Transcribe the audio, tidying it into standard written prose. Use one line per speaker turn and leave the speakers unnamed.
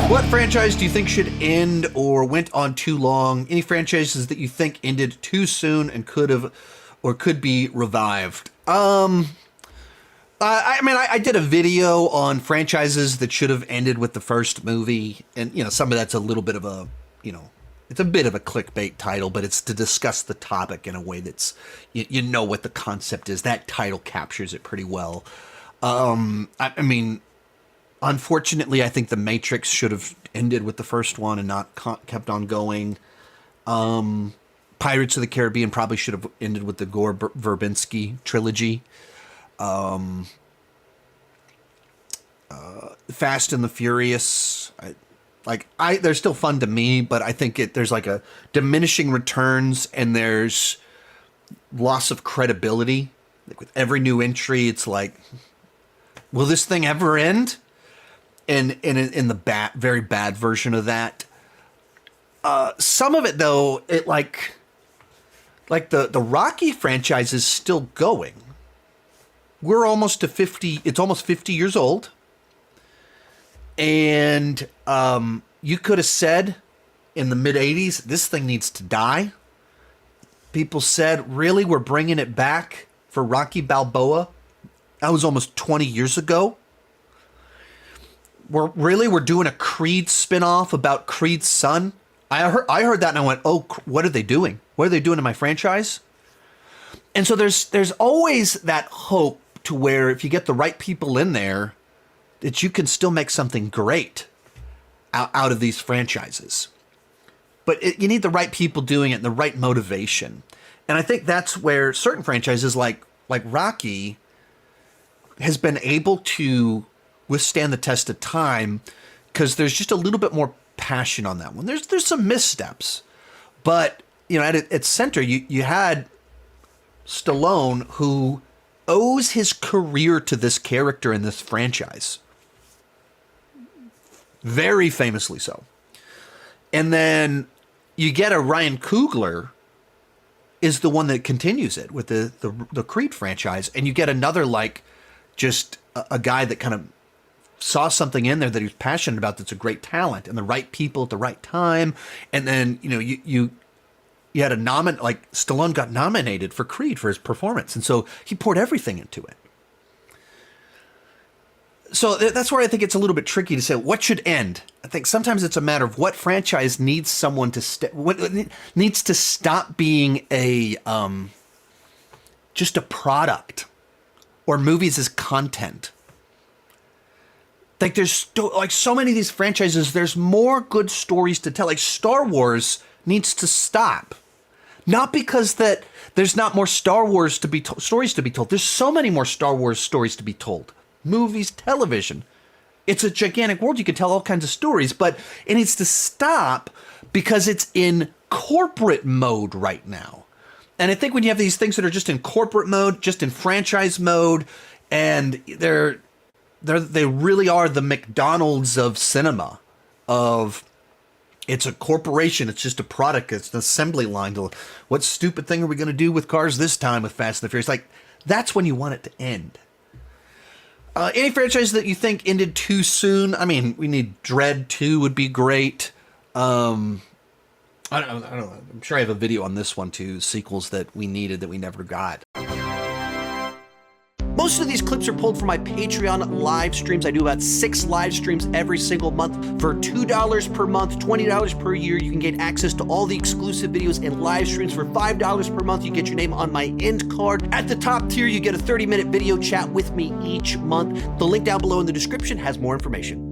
What franchise do you think should end or went on too long? Any franchises that you think ended too soon and could have or could be revived? I did a video on franchises that should have ended with the first movie, and some of that's a little bit of a, it's a bit of a clickbait title, but it's to discuss the topic in a way that's, you know what the concept is. That title captures it pretty well. Unfortunately, I think The Matrix should have ended with the first one and not kept on going. Pirates of the Caribbean probably should have ended with the Gore Verbinski trilogy. Fast and the Furious, they're still fun to me, but I think there's like a diminishing returns and there's loss of credibility. Like with every new entry, it's like, will this thing ever end? And in the very bad version of that. Some of it though, it like the Rocky franchise is still going. We're almost to 50. It's almost 50 years old. And you could have said in the mid 80s, this thing needs to die. People said, really, we're bringing it back for Rocky Balboa? That was almost 20 years ago. We're doing a Creed spinoff about Creed's son. I heard that and I went, oh, what are they doing? What are they doing to my franchise? And so there's always that hope to where if you get the right people in there, that you can still make something great out of these franchises. But you need the right people doing it and the right motivation. And I think that's where certain franchises like Rocky has been able to withstand the test of time because there's just a little bit more passion on that one. There's some missteps, but at its center, you had Stallone, who owes his career to this character in this franchise. Very famously so. And then you get a Ryan Coogler is the one that continues it with the Creed franchise. And you get another, just a guy that kind of saw something in there that he was passionate about that's a great talent and the right people at the right time. And then, you had Stallone got nominated for Creed for his performance. And so he poured everything into it. So that's where I think it's a little bit tricky to say what should end. I think sometimes it's a matter of what franchise needs someone to needs to stop being just a product or movies as content. Like there's so many of these franchises, there's more good stories to tell. Like Star Wars needs to stop. Not because that there's not more Star Wars stories to be told. There's so many more Star Wars stories to be told. Movies, television. It's a gigantic world. You can tell all kinds of stories, but it needs to stop because it's in corporate mode right now. And I think when you have these things that are just in corporate mode, just in franchise mode, and they really are the McDonald's of cinema, it's a corporation, it's just a product, it's an assembly line. What stupid thing are we going to do with cars this time with Fast and the Furious? That's when you want it to end. Any franchise that you think ended too soon? I mean, we need Dread 2 would be great. I don't know. I'm sure I have a video on this one too. Sequels that we needed that we never got. Most of these clips are pulled from my Patreon live streams. I do about 6 live streams every single month for $2 per month, $20 per year. You can get access to all the exclusive videos and live streams for $5 per month. You get your name on my end card. At the top tier, you get a 30-minute video chat with me each month. The link down below in the description has more information.